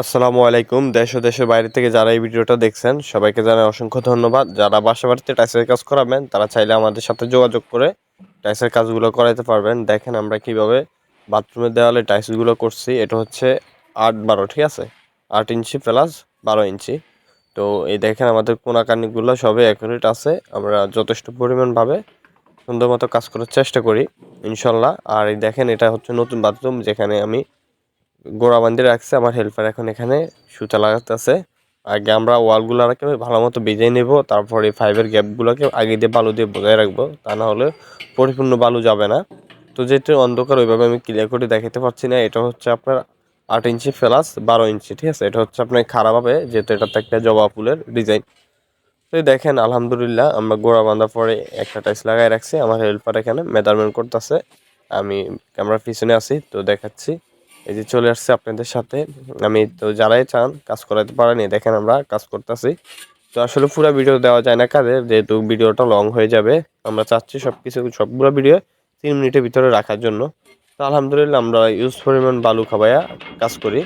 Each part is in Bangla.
আসসালামু আলাইকুম। দেশ ও দেশের বাইরে থেকে যারা এই ভিডিওটা দেখছেন সবাইকে জানাই অসংখ্য ধন্যবাদ। যারা বাসা বাড়িতে টাইলসের কাজ করাবেন তারা চাইলে আমাদের সাথে যোগাযোগ করে টাইলসের কাজগুলো করাইতে পারবেন। দেখেন আমরা কিভাবে বাথরুমের দেওয়ালে টাইলসগুলো করছি। এটা হচ্ছে 8-12, ঠিক আছে, 8 ইঞ্চি প্লাস 12 ইঞ্চি। তো এই দেখেন আমাদের কোনাকানিগুলো সবই অ্যাকুরেট আছে। আমরা যথেষ্ট পরিমাণভাবে সুন্দর মতো কাজ করার চেষ্টা করি ইনশাল্লাহ। আর এই দেখেন এটা হচ্ছে নতুন বাথরুম, যেখানে আমি গোড়া বান্ধি রাখছে। আমার হেল্পার এখন এখানে সুতা লাগাতেছে। আগে আমরা ওয়ালগুলোকে ভালো মতো বেজে নেব, তারপরে ফাইবার গ্যাপগুলোকে আগে দিয়ে বালু দিয়ে বজায় রাখবো, তা না হলে পরিপূর্ণ বালু যাবে না। তো যেহেতু অন্ধকার ওইভাবে আমি ক্লিয়ার করে দেখাতে পারছি না। এটা হচ্ছে আপনার 8 ইঞ্চি প্লাস 12 ইঞ্চি, ঠিক আছে। এটা হচ্ছে আপনার খারাপ হবে, যেহেতু এটাতে একটা জবা ফুলের ডিজাইন। তো দেখেন আলহামদুলিল্লাহ আমরা গোড়া বাঁধার পরে একটা টাইলস লাগাই রাখছি। আমার হেল্পার এখানে মেজারমেন্ট করতেছে, আমি ক্যামেরার পিছনে আছি তো দেখাচ্ছি। এই যে চলে আসছে আপনাদের সাথে আমি। তো যারাই চান কাজ করাতে পারেন, দেখেন আমরা কাজ করতেছি। তো আসলে পুরো ভিডিও দেওয়া যায় না কাজে, যেহেতু ভিডিওটা লং হয়ে যাবে। আমরা চাচ্ছি সবগুলো ভিডিও 3 মিনিটের ভিতরে রাখার জন্য। তো আলহামদুলিল্লাহ আমরা ইউজ পরিমাণ বালু খাবাইয়া কাজ করি,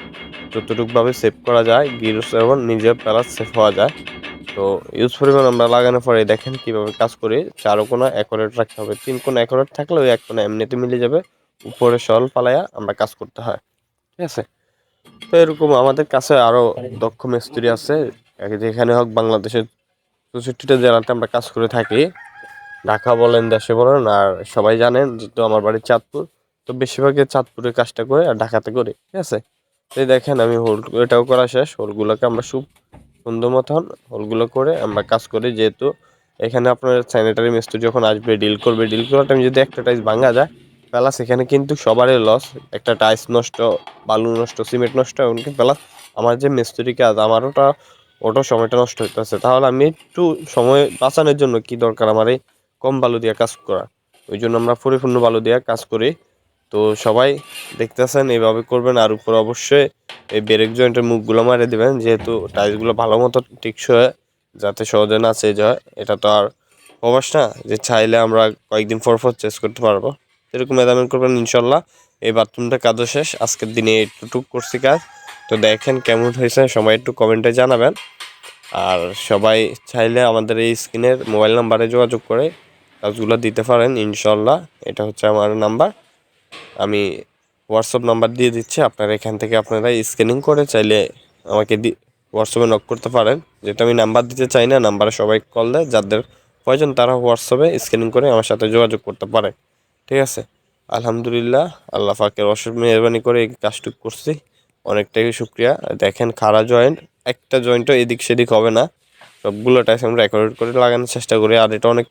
যতটুকুভাবে সেভ করা যায়, গিরস এবং নিজের প্লাস সেভ হওয়া যায়। তো ইউজ পরিমাণ আমরা লাগানোর পরে দেখেন কিভাবে কাজ করি। 4 কোণা অ্যাকুরেট রাখতে হবে, 3 কোণা অ্যাকুরেট থাকলে ওই 1 কোণা এমনিতে মিলে যাবে। উপরে সল পালাইয়া আমরা কাজ করতে হয়, ঠিক আছে। তো এরকম আমাদের কাছে আরো দক্ষ মিস্ত্রি আছে, যেখানে হোক বাংলাদেশের 64টা জেলাতে আমরা কাজ করে থাকি। ঢাকা বলেন, দেশে বলেন, আর সবাই জানেন যেহেতু আমার বাড়ি চাঁদপুর, তো বেশিরভাগই চাঁদপুরে কাজটা করে আর ঢাকাতে করি, ঠিক আছে। তো দেখেন আমি হোল এটাও করা শেষ। হোলগুলোকে আমরা সুন্দর মতন হোলগুলো করে আমরা কাজ করি, যেহেতু এখানে আপনার স্যানিটারি মিস্ত্রি যখন আসবে ডিল করবে, ডিল করার টাইম যদি একটা টাইলস ভাঙা যায়, প্লাস এখানে কিন্তু সবারই লস। একটা টাইলস নষ্ট, বালু নষ্ট, সিমেন্ট নষ্ট, এমনকি প্লাস আমার যে মিস্ত্রি কাজ আমার ওটা সময়টা নষ্ট হইতেছে। তাহলে আমি একটু সময় বাঁচানোর জন্য কি দরকার আমার এই কম বালু দিয়ে কাজ করা, ওই জন্য আমরা পরিপূর্ণ বালু দিয়ে কাজ করি। তো সবাই দেখতেছেন এইভাবে করবেন। আর উপর অবশ্যই এই ব্রেক জয়েন্টের মুখগুলো মারে দেবেন, যেহেতু টাইলসগুলো ভালো মতো টিকসই, যাতে সহজে না চেঞ্জ হয়। এটা তো আর প্রবাস না যে চাইলে আমরা কয়েকদিন পর পর চেঞ্জ করতে পারবো। এরকম মেজারমেন্ট করবেন ইনশাল্লাহ। এই বাথরুমটা কাজও শেষ, আজকের দিনে একটুটুক করছি কাজ। তো দেখেন কেমন হয়েছে সবাই একটু কমেন্টে জানাবেন। আর সবাই চাইলে আমাদের এই স্ক্রিনের মোবাইল নাম্বারে যোগাযোগ করে কাজগুলো দিতে পারেন ইনশাল্লাহ। এটা হচ্ছে আমার নাম্বার, আমি হোয়াটসঅ্যাপ নাম্বার দিয়ে দিচ্ছি। আপনারা এখান থেকে আপনারা স্ক্যানিং করে চাইলে আমাকে হোয়াটসঅ্যাপে নক করতে পারেন। যেটা আমি নাম্বার দিতে চাই না, নাম্বারে সবাই কল দেয়, যাদের প্রয়োজন তারা হোয়াটসঅ্যাপে স্ক্যানিং করে আমার সাথে যোগাযোগ করতে পারে, ঠিক আছে। আলহামদুলিল্লাহ আল্লাহ পাকের অশেষ মেহরবানি করে এই কাজটুকু করছি, অনেকটাই শুক্রিয়া। দেখেন খাড়া জয়েন্ট, একটা জয়েন্টও এদিক সেদিক হবে না, সবগুলো টাইস আমরা অ্যাকুরেট করে লাগানোর চেষ্টা করি। আর এটা অনেক